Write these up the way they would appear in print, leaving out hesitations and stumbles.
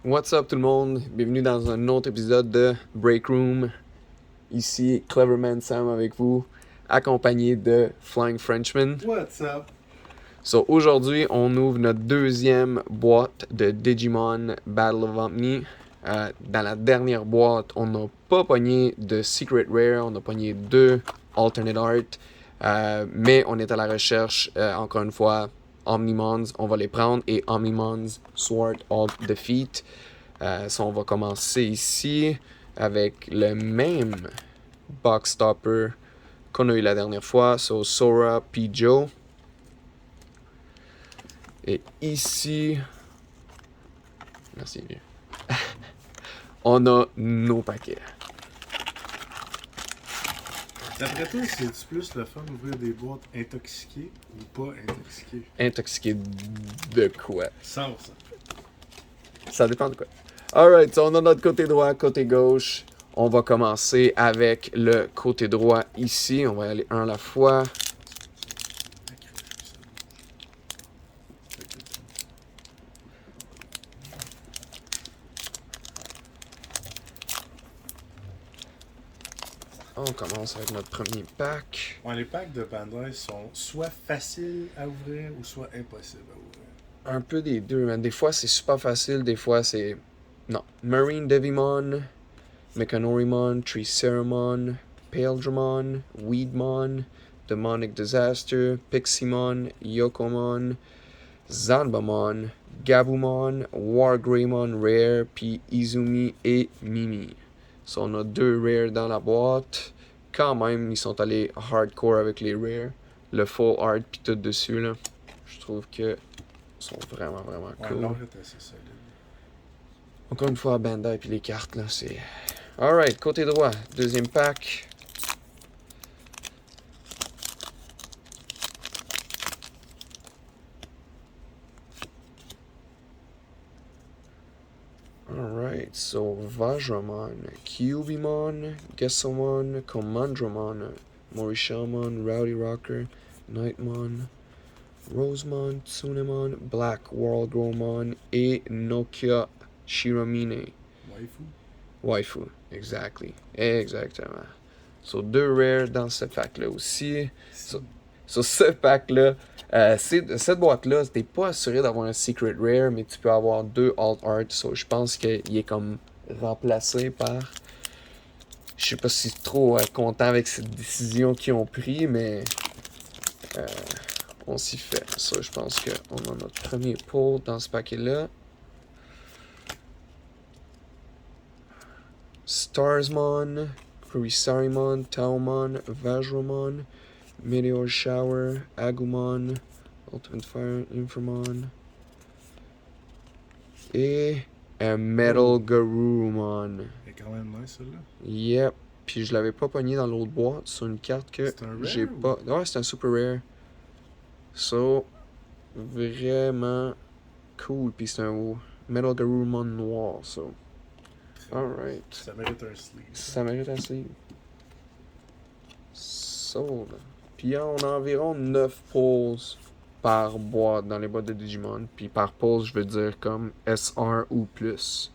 What's up tout le monde? Bienvenue dans un autre épisode de Break Room. Ici Cleverman Sam avec vous, accompagné de Flying Frenchman. What's up? So aujourd'hui, on ouvre notre deuxième boîte de Digimon Battle of Omni. Dans la dernière boîte, on n'a pas pogné de Secret Rare, on a pogné 2 Alternate Art, mais on est à la recherche, encore une fois, Omnimons, on va les prendre, et Omnimons Sword Alt Defeat. So on va commencer ici avec le même box topper qu'on a eu la dernière fois, so Sora P. Joe. Et ici, merci vieux, on a nos paquets. D'après toi, c'est plus le fun d'ouvrir des boîtes intoxiquées ou pas intoxiquées? Intoxiqué de quoi? 100%. Ça dépend de quoi. Alright, so on a notre côté droit, côté gauche. On va commencer avec le côté droit ici. On va y aller un à la fois. On commence avec notre premier pack. Ouais, les packs de Bandai sont soit faciles à ouvrir ou soit impossibles à ouvrir. Un peu des deux, man. Des fois, c'est super facile. Des fois, c'est... Non. Marine Devimon, Mechanorimon, Triceramon, Paildramon, Weedmon, Demonic Disaster, Piximon, Yokomon, Zanbamon, Gabumon, Wargreymon Rare, puis Izumi et Mimi. So, on a 2 rares dans la boîte. Quand même, ils sont allés hardcore avec les rares. Le full art puis tout dessus, là. Je trouve que sont vraiment, vraiment cool. Ouais, l'art est assez solide. Encore une fois, Bandai puis les cartes, là, c'est... Alright, côté droit, deuxième pack. Alright, so Vajramon, Cubimon, Gesomon, Commandramon, Morishamon, Rowdy Rocker, Nightmon, Rosemon, Tsunemon, Black Worldgrowmon et Nokia Shiramine. Waifu, exactly. Exactement. So, 2 rares dans ce pack-là aussi. So, ce pack-là, cette boîte-là, t'es pas assuré d'avoir un Secret Rare, mais tu peux avoir 2 Alt Art. So, je pense qu'il est comme remplacé par... Je sais pas si c'est trop content avec cette décision qu'ils ont pris, mais on s'y fait. Ça, je pense qu'on a notre premier pull dans ce paquet-là. Starsmon, Kurisarimon, Taomon, Vajramon, Meteor Shower, Agumon, Ultimate Fire, Inframon, et un Metal Garurumon. C'est quand même nice, celle-là. Yep. Puis je l'avais pas pogné dans l'autre boîte sur une carte que j'ai pas. Ouais, c'est un super rare. So, vraiment cool. Puis c'est un Metal Garurumon noir. So, alright. Ça mérite un sleeve. Ça mérite un sleeve. Sold. Puis on a environ 9 pulls par boîte dans les boîtes de Digimon. Puis par pull, je veux dire comme SR ou plus.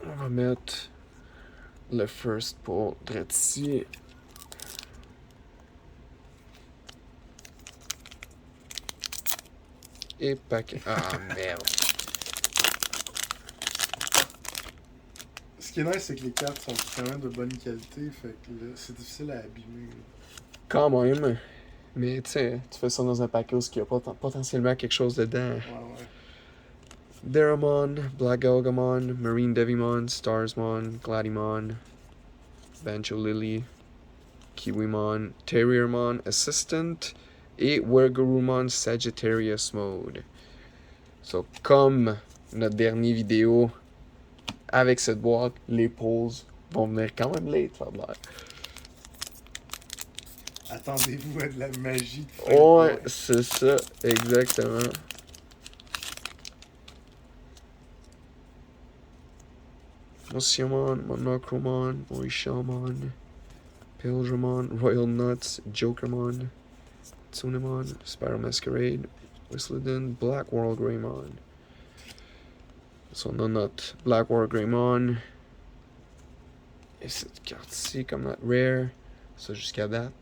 On va mettre le first pull direct ici. Et paquet. Ah merde. Ce qui est nice, c'est que les cartes sont quand même de bonne qualité, fait que là, c'est difficile à abîmer. Quand même. Mais tu sais, tu fais ça dans un paquet où il y a potentiellement quelque chose dedans. Ouais. Deramon, Black Galgamon, Marine Devimon, Starsmon, Gladimon, Bancho Lily, Kiwimon, Terriermon Assistant et Wergurumon Sagittarius Mode. So, comme notre dernière vidéo, avec cette boîte, les pulls vont venir quand même late, ça a l'air. Attendez-vous à de la magie de fin Ouais, de c'est ça, exactement. Mosiamon, Monochromon, Moishamon, Paildramon, Royal Nuts, Jokermon, Tsunamon, Spiral Masquerade, Whistledown, Black World Greymon. So on a notre Black World Greymon. Et cette carte-ci, comme notre rare. Ça jusqu'à date.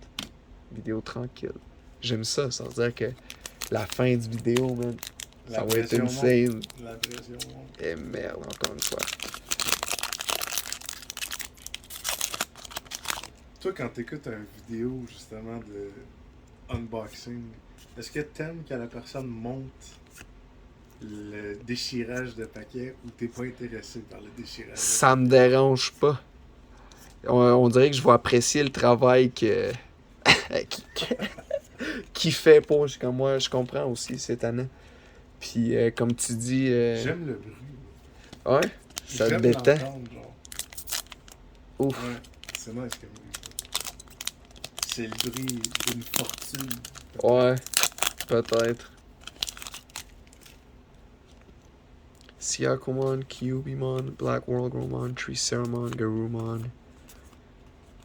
Vidéo tranquille. J'aime ça, sans dire que la fin du vidéo, man, ça va être insane. La pression monte. Et merde, encore une fois. Toi, quand t'écoutes une vidéo, justement, de unboxing, est-ce que t'aimes que la personne monte le déchirage de paquet ou t'es pas intéressé par le déchirage? Ça me dérange pas. On dirait que je vais apprécier le travail que qui fait pour. Comme moi, je comprends aussi cette année. Puis, comme tu dis. J'aime le bruit. Ouais, ça te J'aime détend. l'entendre, genre. Ouf. Ouais, c'est nice comme bruit. C'est le bruit d'une fortune. Ouais, peut-être. Siakumon, Kyubimon, Black World Gromon, Triceramon, Garurumon,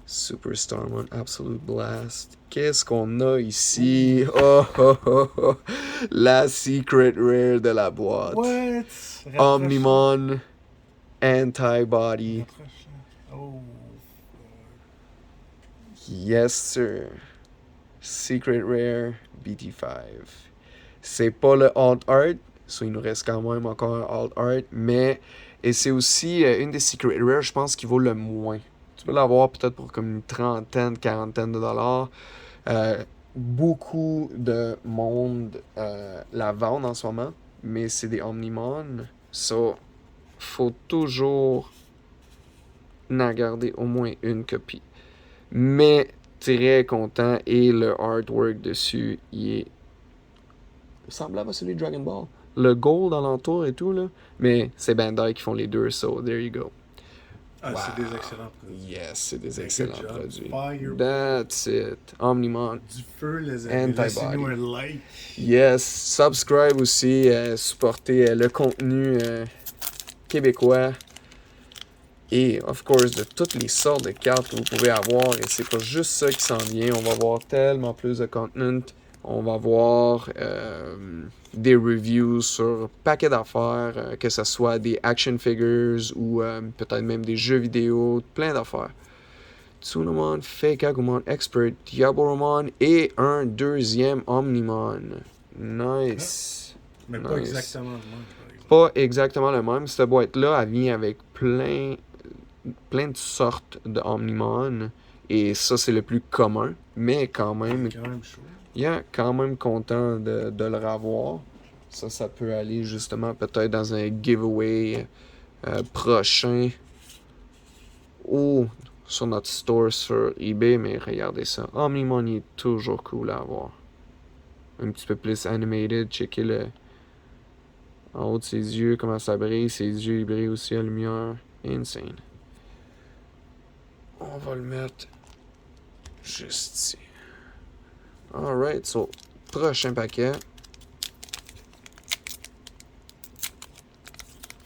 Superstarmon, Absolute Blast. Qu'est-ce qu'on a ici? Oh, oh, oh, oh. La secret rare de la boîte. What? Omnimon, Antibody. Rapproche-la. Oh. Yes, sir. Secret rare, BT5. C'est pas le alt art, so il nous reste quand même encore un alt art, mais et c'est aussi une des secret rares, je pense, qui vaut le moins. Tu peux l'avoir peut-être pour comme une trentaine, quarantaine de dollars. Beaucoup de monde la vendent en ce moment, mais c'est des Omnimon. So, faut toujours en garder au moins une copie. Mais très content et le artwork dessus, il est semblable à celui de Dragon Ball. Le gold alentour et tout, là. Mais c'est Bandai qui font les deux, so there you go. Ah, Wow. c'est des excellents produits. Yes, c'est des Good excellents job. produits. Fire. That's it. Omnimon. Du feu, les amis. Antibody. Laissez-nous un like. Yes. Subscribe aussi. Supporter le contenu québécois. Et, of course, de toutes les sortes de cartes que vous pouvez avoir. Et c'est pas juste ça qui s'en vient. On va voir tellement plus de content. On va voir des reviews sur un paquet d'affaires, que ce soit des action figures ou peut-être même des jeux vidéo, plein d'affaires. Tsunamon, Fakagumon, Expert, Diaboromon et un deuxième Omnimon. Nice. Mais Nice. pas exactement le même, par exemple. Pas exactement le même. Cette boîte-là, elle vient avec plein de sortes de Omnimon. Et ça, c'est le plus commun. Mais quand même, C'est quand même chaud. yeah, quand même content de le revoir. Ça peut aller justement peut-être dans un giveaway prochain. Ou sur notre store sur eBay. Mais regardez ça. Omnimon, il est toujours cool à avoir. Un petit peu plus animated. Checker le... En haut de ses yeux, comment ça brille. Ses yeux, ils brillent aussi à lumière. Insane. On va le mettre juste ici. Alright, so, prochain paquet.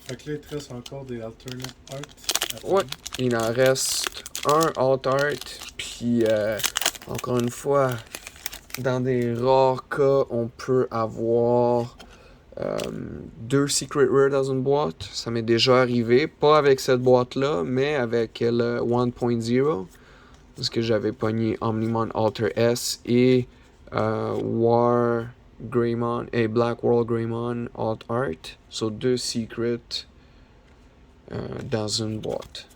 Fait que là, il te reste encore des alternate art. Ouais, il en reste un alt art. Puis, encore une fois, dans des rares cas, on peut avoir 2 Secret Rare dans une boîte. Ça m'est déjà arrivé. Pas avec cette boîte-là, mais avec le 1.0. Parce que j'avais pogné Omnimon Alter S et War Greymon et Black World Greymon Alt Art. So 2 Secrets dans une boîte.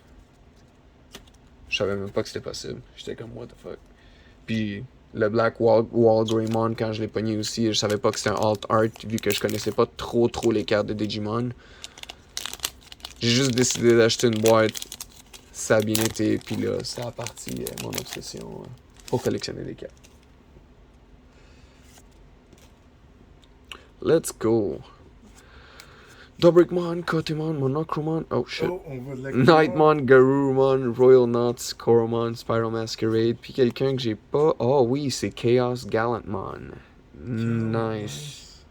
Je savais même pas que c'était possible. J'étais comme, what the fuck. Puis le Black World Greymon, quand je l'ai pogné aussi, je savais pas que c'était un Alt Art vu que je connaissais pas trop les cartes de Digimon. J'ai juste décidé d'acheter une boîte. Ça a bien été, puis là, ça a parti mon obsession pour collectionner des cartes. Let's go. Dobrikmon, Kotemon, Monochromon, oh shit. Oh, on va de la Nightmon, Garurumon, Royal Knots, Koromon, Spiral Masquerade, puis quelqu'un que j'ai pas. Oh oui, c'est Chaos Gallantmon. Nice.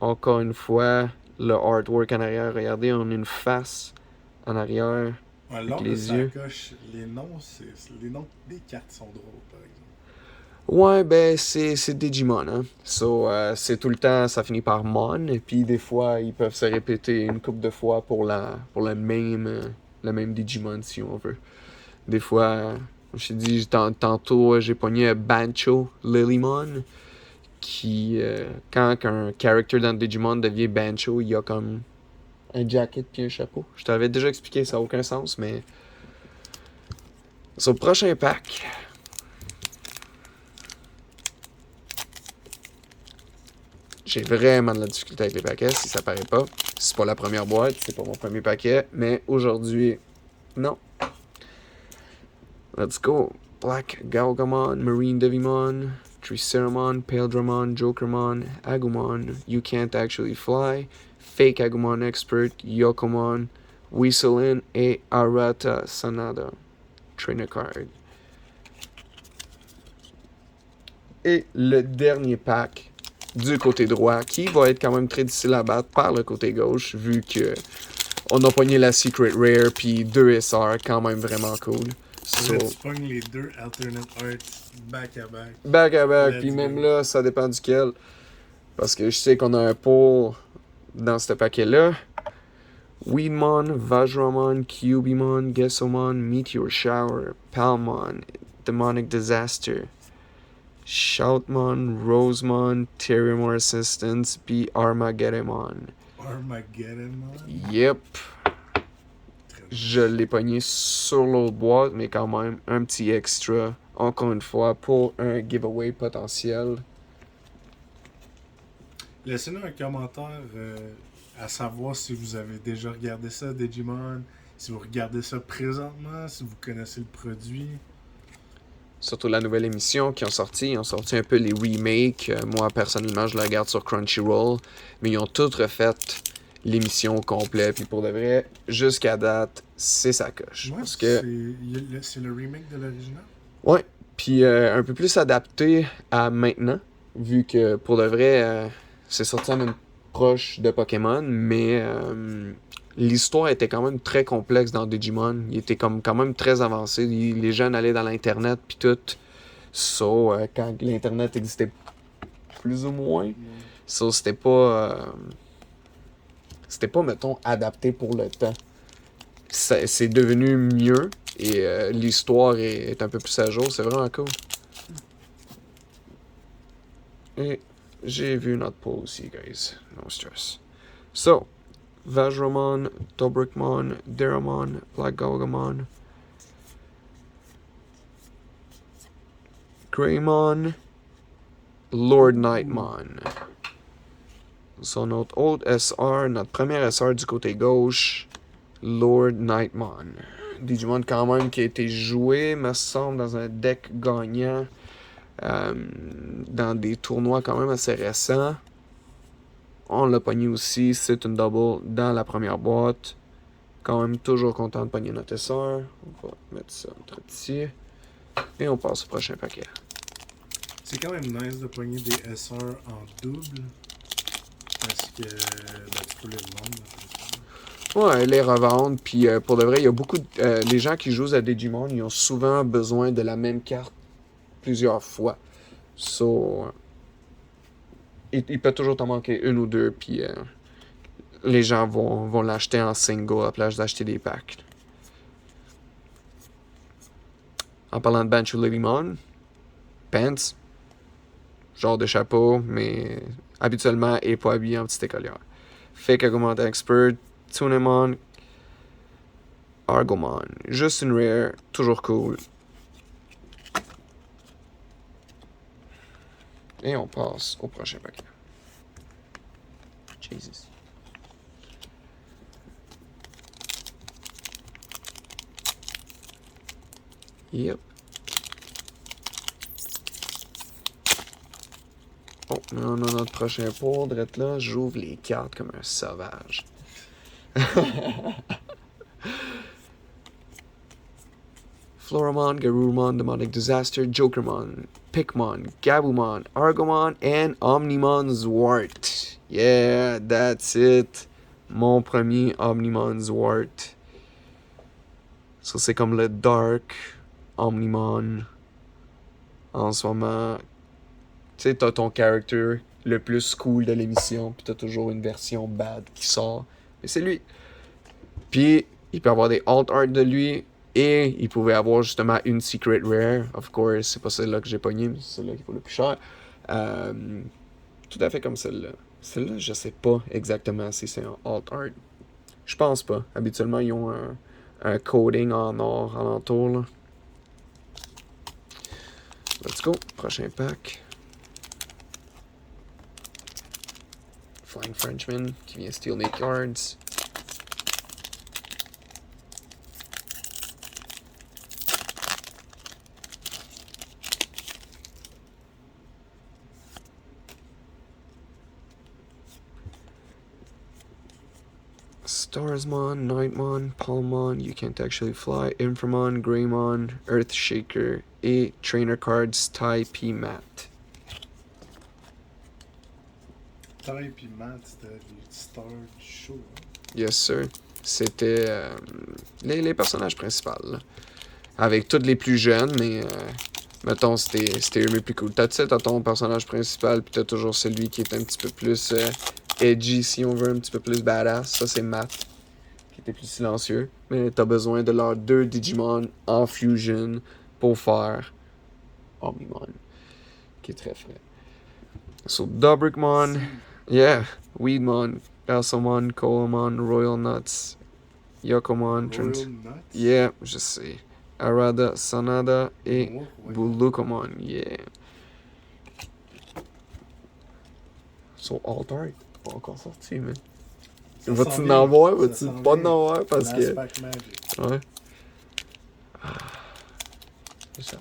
Encore une fois, le artwork en arrière. Regardez, on a une face en arrière. Ouais, long les de yeux. sacoche, les noms des cartes sont drôles, par exemple. Ouais, ben, c'est Digimon, hein. So, c'est tout le temps, ça finit par Mon, et puis des fois, ils peuvent se répéter une couple de fois pour le même Digimon, si on veut. Des fois, je t'ai dit, tantôt, j'ai pogné Bancho Lilymon, qui, quand un character dans Digimon devient Bancho, il y a comme un jacket puis un chapeau. Je t'avais déjà expliqué, ça n'a aucun sens, mais... Sur le prochain pack, j'ai vraiment de la difficulté avec les paquets, si ça paraît pas. C'est pas la première boîte, c'est pas mon premier paquet, mais aujourd'hui, non. Let's go. Black Galgamon, Marine Devimon, Triceramon, Paledramon, Jokermon, Agumon, You Can't Actually Fly, Fake Agumon Expert, Yokomon, Weaselin et Arata Sanada. Trainer card. Et le dernier pack du côté droit, qui va être quand même très difficile à battre par le côté gauche, vu que on a pogné la Secret Rare, puis 2 SR, quand même vraiment cool. So, tu pognes les deux alternate arts back à back. Back à back, Let's puis même go. là, ça dépend duquel. Parce que je sais qu'on a un pot dans ce paquet-là. Weedmon, Vajramon, Cubimon, Gessomon, Meteor Shower, Palmon, Demonic Disaster, Shoutmon, Rosemon, Terriermore Assistance, puis Armageddon. Armageddon. Yep. Très bien. Je l'ai pogné sur l'autre boîte, mais quand même, un petit extra, encore une fois, pour un giveaway potentiel. Laissez-nous un commentaire à savoir si vous avez déjà regardé ça, Digimon, si vous regardez ça présentement, si vous connaissez le produit. Surtout la nouvelle émission qui ont sorti. Ils ont sorti un peu les remakes. Moi, personnellement, je la regarde sur Crunchyroll. Mais ils ont toutes refait l'émission au complet. Puis pour de vrai, jusqu'à date, c'est sa coche. Ouais, parce que, c'est le remake de l'original. ouais. Puis un peu plus adapté à maintenant. Vu que pour de vrai, c'est sorti à même proche de Pokémon. Mais l'histoire était quand même très complexe dans Digimon. Il était quand même très avancé. Les jeunes allaient dans l'internet puis tout. So, quand l'internet existait plus ou moins. So, c'était pas, mettons, adapté pour le temps. C'est devenu mieux et l'histoire est un peu plus à jour. C'est vraiment cool. Et j'ai vu notre poll aussi, guys. No stress. So, Vajramon, Tobrikmon, Deramon, Black Galgamon, Greymon, Lord Nightmon. So, notre autre SR, notre première SR du côté gauche, Lord Nightmon. Digimon quand même qui a été joué, me semble, dans un deck gagnant dans des tournois quand même assez récents. On l'a pogné aussi, c'est une double dans la première boîte. Quand même toujours content de pogner notre SR. On va mettre ça entre ici. Et on passe au prochain paquet. C'est quand même nice de pogner des SR en double. Parce que tu peux les revendre. Ouais, les revendre. Puis pour de vrai, il y a beaucoup de. Les gens qui jouent à Digimon, ils ont souvent besoin de la même carte plusieurs fois. So. Il peut toujours t'en manquer une ou deux. Puis les gens vont l'acheter en single à la place d'acheter des packs. En parlant de Bancho Lilymon, Pants, genre de chapeau, mais habituellement, il n'est pas habillé en petite écolière. Fake Agumon Expert, Tunemon, Argomon. Juste une rare, toujours cool. Et on passe au prochain paquet. Jesus. Yep. Oh, mais on a notre prochain pot, drette là. J'ouvre les cartes comme un sauvage. Floramon, Garurumon, Demonic Disaster, Jokermon, Pikmon, Gabumon, Argomon, and Omnimon Zwart. Yeah, that's it. Mon premier Omnimon Zwart. So c'est comme le Dark Omnimon en ce moment. Tu sais, t'as ton character le plus cool de l'émission, puis t'as toujours une version bad qui sort. Mais c'est lui. Puis, il peut avoir des alt art de lui, et il pouvait avoir justement une secret rare. Of course, c'est pas celle-là que j'ai pogné, mais c'est celle-là qui vaut le plus cher. Tout à fait comme celle-là. Celle-là, je sais pas exactement si c'est un alt art. Je pense pas. Habituellement, ils ont un coding en or alentour, là. Let's go. Prochain pack. Flying Frenchman qui vient steal mes cards. Starsmon, Nightmon, Palmon, You Can't Actually Fly, Inframon, Greymon, Earthshaker et Trainer Cards Tai P Matt. Tai puis Matt, c'était les stars du show. Hein? Yes, sir. C'était les personnages principaux. Là. Avec tous les plus jeunes, mais mettons, c'était eux les plus cool. T'as ton personnage principal, puis t'as toujours celui qui est un petit peu plus edgy, si on veut, un petit peu plus badass. Ça, c'est Matt, qui était plus silencieux. Mais t'as besoin de leurs 2 Digimon en fusion pour faire Omnimon, qui est très frais. So, Dobrikmon, yeah, Weedmon, Elsomon, Koamon, Royal Nuts, Yokomon, Royal Nuts? Yeah, je sais. Arada, Sanada et Ouais. Bulukomon, yeah. So, Alt Art, pas encore sorti, mais. Ça Vas-tu sent en bien, avoir? ça Vas-tu sent pas en bien. avoir? Parce que. Last Pack Magic. Ouais. Ça.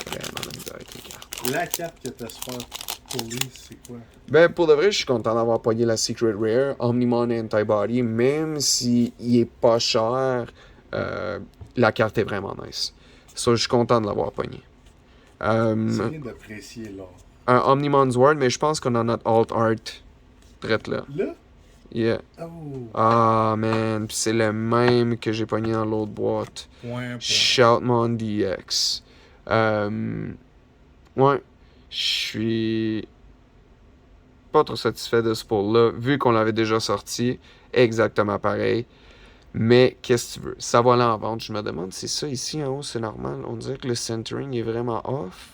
Vraiment la misère avec les cartes. La carte que t'espères pour lui, c'est quoi? Ben, pour de vrai, je suis content d'avoir pogné la Secret Rare, Omnimon Antibody, même si il est pas cher, la carte est vraiment nice. Ça, je suis content de l'avoir pogné. C'est bien d'apprécier l'or. Un Omnimon's Ward, mais je pense qu'on a notre Alt Art drette là. Là? Yeah. Oh! Ah, man, pis c'est le même que j'ai pogné dans l'autre boîte. Point. Shoutmon DX. Ouais, je suis pas trop satisfait de ce pull-là, vu qu'on l'avait déjà sorti, exactement pareil. Mais qu'est-ce que tu veux? Ça va aller en vente. Je me demande si ça ici en haut c'est normal. On dirait que le centering est vraiment off.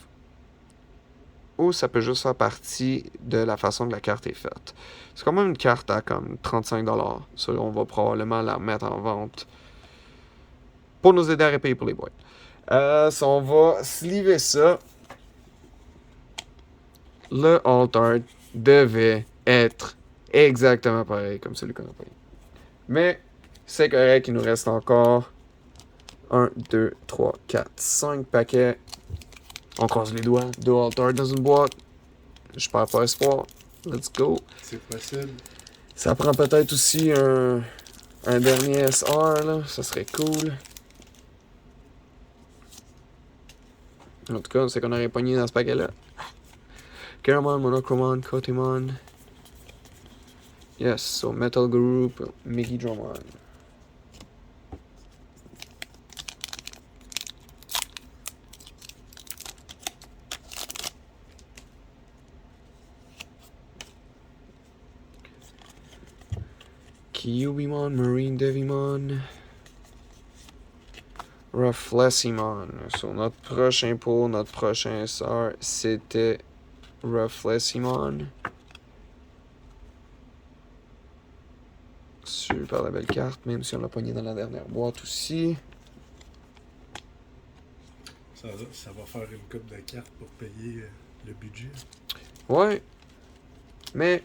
Ou ça peut juste faire partie de la façon que la carte est faite. C'est quand même une carte à comme 35$. Ça, on va probablement la mettre en vente pour nous aider à repayer pour les boîtes. Ça, on va sliver ça. Le Alt Art devait être exactement pareil comme celui qu'on a payé. Mais c'est correct, il nous reste encore 1, 2, 3, 4, 5 paquets. On croise les doigts. 2 Alt Art dans une boîte. Je perds pas espoir. Let's go. C'est possible. Ça prend peut-être aussi un dernier SR, là. Ça serait cool. En tout cas, c'est qu'on aurait pogné dans ce paquet-là. Keramon, Monochromon, Kotemon. Yes, so Metal Group, Megidramon. Kyubimon, Marine Devimon. Reflessimon. So, notre prochain pull, notre prochain sort, c'était Reflessimon. Super la belle carte, même si on l'a pogné dans la dernière boîte aussi. Ça va faire une coupe de cartes pour payer le budget. Ouais. Mais,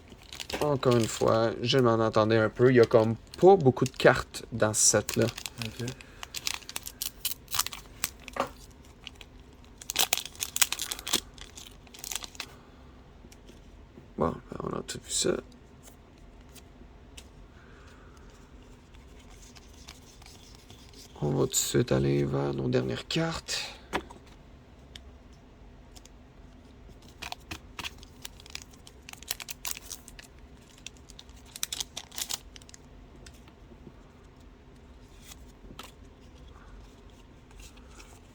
encore une fois, je m'en attendais un peu. Il y a comme pas beaucoup de cartes dans ce set-là. Ok. Bon, ben, on a tout vu ça. On va tout de suite aller vers nos dernières cartes.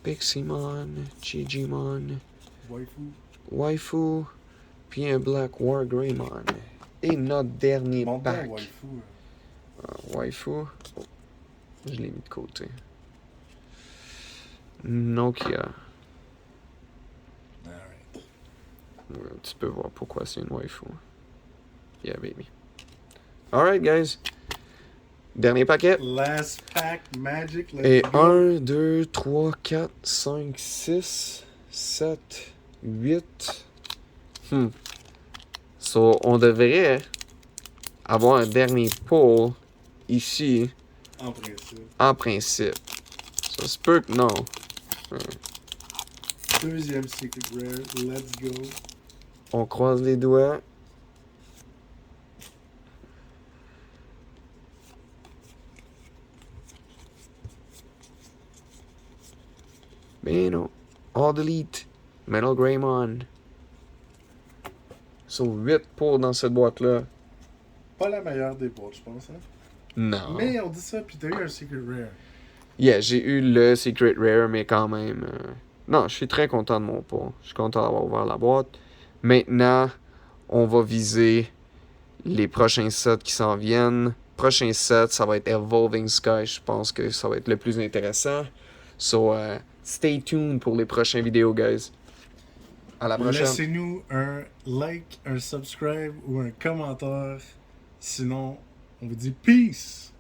Piximon, Chigimon, Waifu. Waifu, puis un Black War Greymon. Et notre dernier Monte pack. donc Waifu. Waifu. Oh, je l'ai mis de côté. Nokia. Alright. Tu peux voir pourquoi c'est une waifu. Yeah, baby. Alright, guys. Dernier paquet. Last pack Magic. Let's Et go. 1, 2, 3, 4, 5, 6, 7, 8. So, on devrait avoir un dernier pull ici, En principe. en principe. Ça se peut que non. Deuxième Secret Rare. Let's go. On croise les doigts. Mais non. All delete. Metal Greymon. So, 8 pour dans cette boîte-là. Pas la meilleure des boîtes, je pense. Hein? Non. Mais on dit ça, puis t'as eu un Secret Rare. Yeah, j'ai eu le Secret Rare, mais quand même... Non, je suis très content de mon pot. Je suis content d'avoir ouvert la boîte. Maintenant, on va viser les prochains sets qui s'en viennent. Prochain set, ça va être Evolving Sky. Je pense que ça va être le plus intéressant. So, stay tuned pour les prochaines vidéos, guys. À la prochaine. Laissez-nous un like, un subscribe ou un commentaire. Sinon, on vous dit peace!